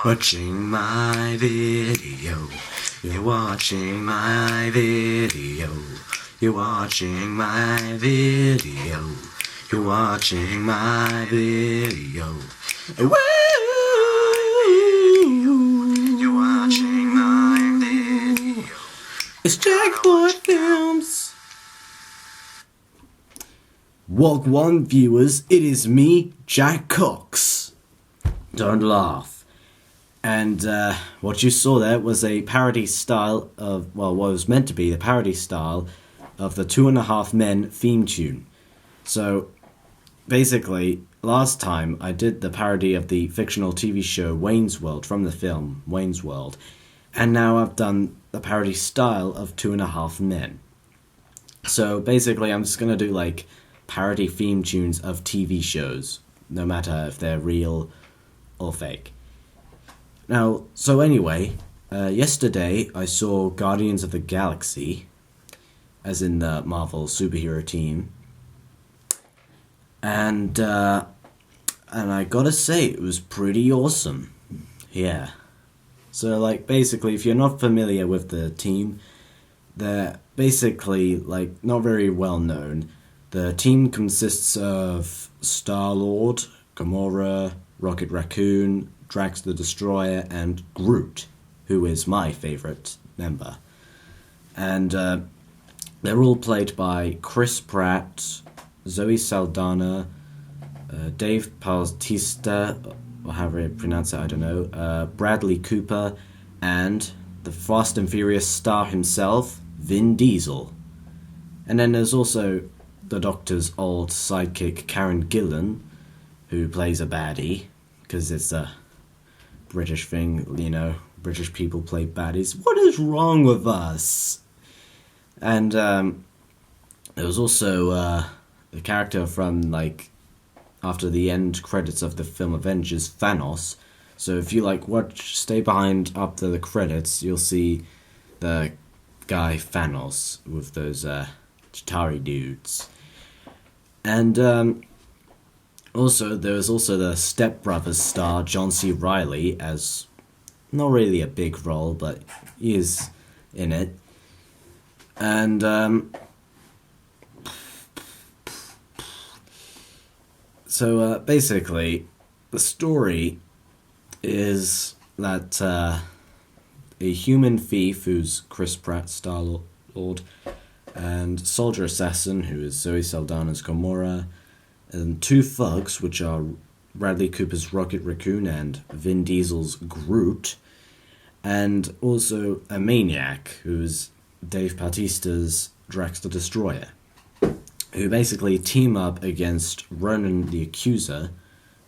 watching my video. You're watching my video. You're watching my video. You're watching my video. Woo! You're watching my video. It's Jackyboy Films. Walk one viewers, it is me, Jack Cox. Don't laugh. And what you saw there was a parody style of, well, what was meant to be the parody style of the 2.5 Men theme tune. So, basically, last time I did the parody of the fictional TV show Wayne's World from the film Wayne's World, and now I've done the parody style of 2.5 Men. So, basically, I'm just gonna do, like, parody theme tunes of TV shows, no matter if they're real or fake. Now, so anyway, yesterday I saw Guardians of the Galaxy, as in the Marvel superhero team, and I gotta say, it was pretty awesome. Yeah. So, like, basically, if you're not familiar with the team, they're basically, like, not very well known. The team consists of Star-Lord, Gamora, Rocket Raccoon, Drax the Destroyer, and Groot, who is my favourite member. And they're all played by Chris Pratt, Zoe Saldana, Dave Bautista, or however you pronounce it, I don't know, Bradley Cooper, and the Fast and Furious star himself, Vin Diesel. And then there's also the Doctor's old sidekick, Karen Gillan, who plays a baddie, because it's a British thing, you know, British people play baddies. What is wrong with us? And there was also the character from, like, after the end credits of the film Avengers, Thanos. So if you, like, stay behind up to the credits, you'll see the guy Thanos with those Chitauri dudes. And also, there was also the Step Brothers star, John C. Reilly, as not really a big role, but he is in it. And so basically, the story is that a human thief, who's Chris Pratt, Star-Lord, and soldier assassin, who is Zoe Saldana's Gamora, and two thugs, which are Bradley Cooper's Rocket Raccoon and Vin Diesel's Groot, and also a maniac, who's Dave Bautista's Drax the Destroyer, who basically team up against Ronan the Accuser,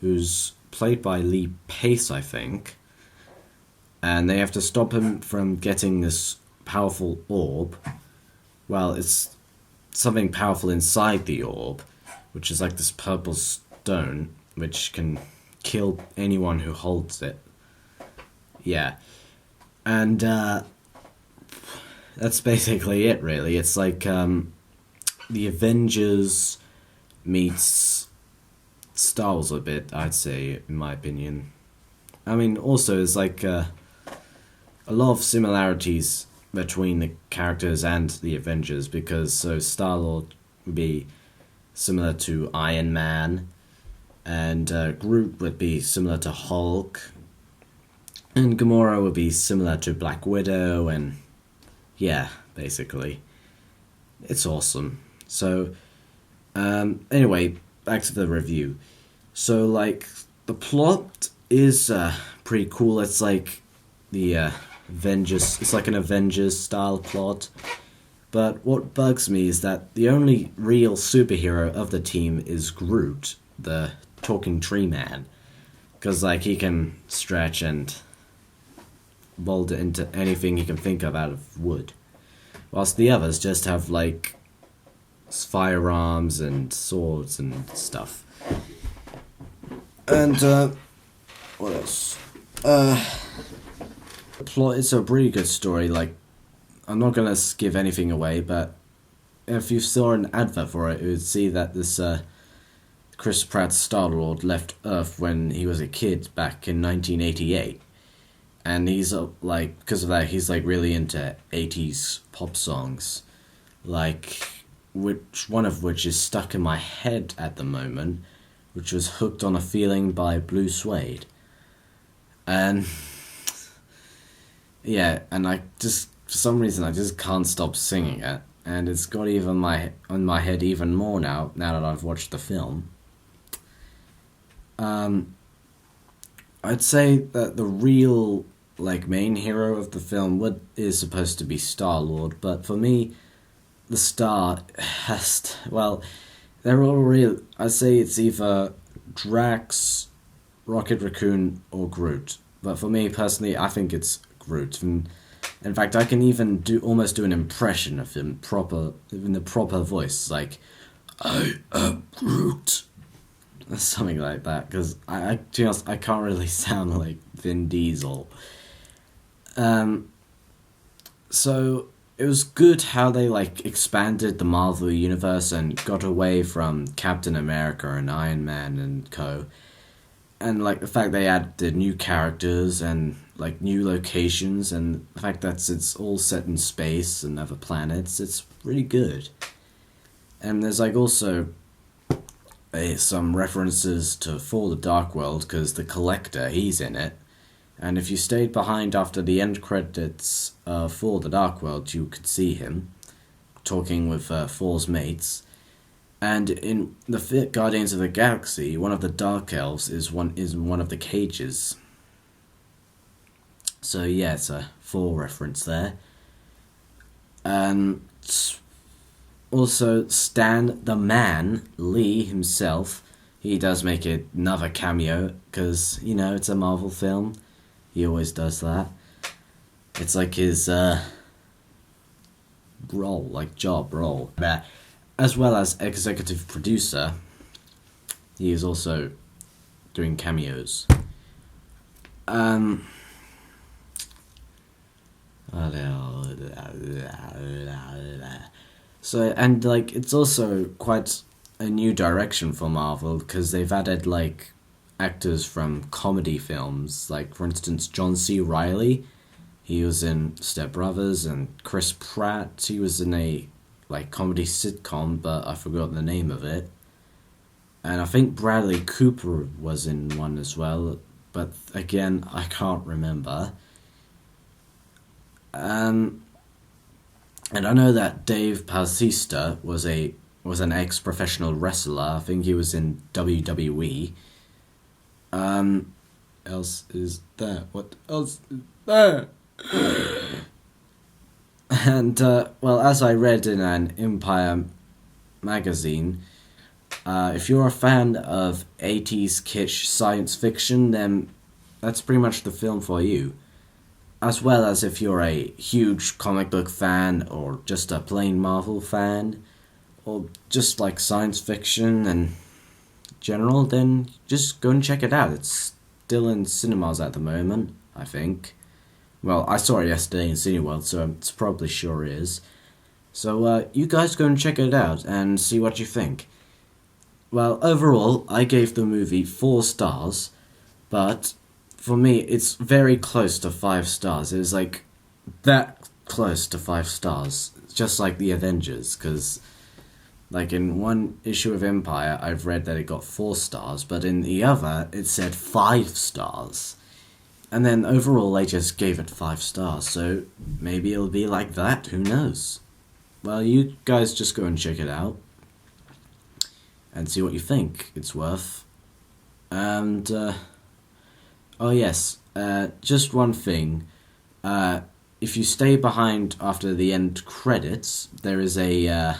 who's played by Lee Pace, I think, and they have to stop him from getting this powerful orb. Well, it's something powerful inside the orb, which is like this purple stone, which can kill anyone who holds it. Yeah. And that's basically it, really. It's like the Avengers meets Star Wars a bit, I'd say, in my opinion. I mean, also, there's like a lot of similarities between the characters and the Avengers, because so Star-Lord would be similar to Iron Man, and Groot would be similar to Hulk, and Gamora would be similar to Black Widow, and yeah, basically. It's awesome. So, anyway, back to the review. So, like, the plot is pretty cool. It's like the Avengers, it's like an Avengers style plot. But what bugs me is that the only real superhero of the team is Groot, the talking tree man. Because, like, he can stretch and mold it into anything he can think of out of wood. Whilst the others just have, like, firearms and swords and stuff. And, what else? The plot is a pretty good story. Like, I'm not gonna give anything away, but if you saw an advert for it, you would see that this Chris Pratt Star-Lord left Earth when he was a kid back in 1988. and he's like, because of that, he's like really into 80s pop songs, like one of which is stuck in my head at the moment, which was "Hooked on a Feeling" by Blue Suede. And yeah, and I just, for some reason, I just can't stop singing it, and it's got even on my head even more now that I've watched the film. I'd say that the real like main hero of the film is supposed to be Star-Lord, but for me, the star has to, well, they're all real. I'd say it's either Drax, Rocket Raccoon, or Groot. But for me personally, I think it's Groot. And in fact, I can even almost do an impression of him in the proper voice, like, "I am Groot." Something like that, because to be honest, I can't really sound like Vin Diesel. So it was good how they like expanded the Marvel universe and got away from Captain America and Iron Man and co. And like the fact they added new characters and like new locations, and the fact that it's all set in space and other planets, it's really good. And there's like also some references to For the Dark World, because the Collector, he's in it. And if you stayed behind after the end credits For the Dark World, you could see him talking with Thor's mates. And in the Guardians of the Galaxy, one of the Dark Elves is in one of the cages. So yeah, it's a Thor reference there. And also, Stan the Man, Lee himself, he does make another cameo, because, you know, it's a Marvel film. He always does that. It's like his job role. As well as executive producer, he is also doing cameos. So, and like, it's also quite a new direction for Marvel, because they've added like actors from comedy films, like for instance John C. Reilly, he was in Step Brothers, and Chris Pratt, he was in a like comedy sitcom, but I forgot the name of it. And I think Bradley Cooper was in one as well, but again I can't remember. And I know that Dave Bautista was an ex-professional wrestler. I think he was in WWE. Else is there? What else is there? And, well, as I read in an Empire magazine, if you're a fan of 80s kitsch science fiction, then that's pretty much the film for you. As well as if you're a huge comic book fan, or just a plain Marvel fan, or just like science fiction and general, then just go and check it out. It's still in cinemas at the moment, I think. Well, I saw it yesterday in Cineworld, so it's probably sure is. So you guys go and check it out and see what you think. Well, overall, I gave the movie 4 stars, but for me, it's very close to 5 stars. It was like that close to 5 stars, just like the Avengers, because like in one issue of Empire, I've read that it got 4 stars, but in the other, it said 5 stars. And then overall, they just gave it 5 stars, so maybe it'll be like that, who knows? Well, you guys just go and check it out, and see what you think it's worth. And, oh yes, just one thing. If you stay behind after the end credits, there is a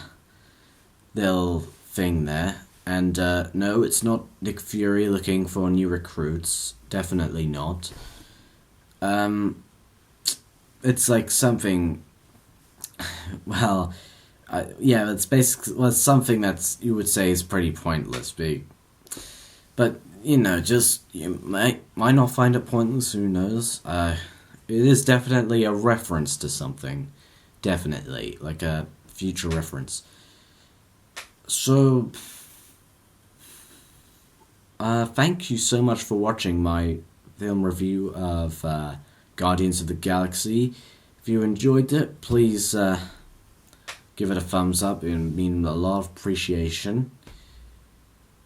little thing there. And no, it's not Nick Fury looking for new recruits. Definitely not. It's like something. Well, yeah, it's basically something that's you would say is pretty pointless. But you know, just you might not find it pointless. Who knows? It is definitely a reference to something. Definitely, like a future reference. So, thank you so much for watching my film review of Guardians of the Galaxy. If you enjoyed it, please give it a thumbs up. It would mean a lot of appreciation.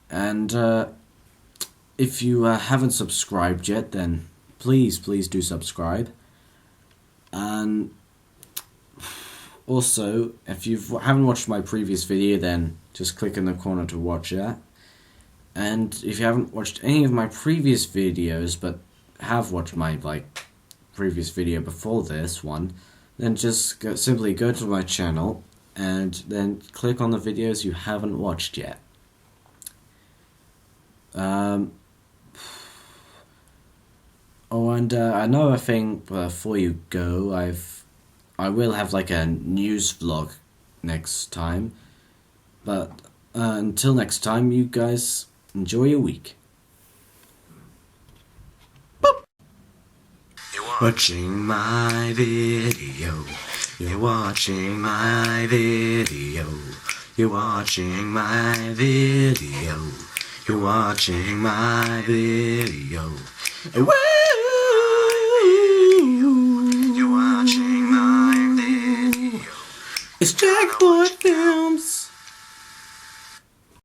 And if you haven't subscribed yet, then please do subscribe. And also, if you haven't watched my previous video, then just click in the corner to watch that. And if you haven't watched any of my previous videos, but have watched my previous video before this one, then just simply go to my channel and then click on the videos you haven't watched yet. Oh, and another thing before you go, I will have a news vlog next time. But until next time, you guys enjoy your week. Boop. You're watching my video. You're watching my video. You're watching my video. You're watching my video. Woo! You're watching my video. It's Jackyboy Films.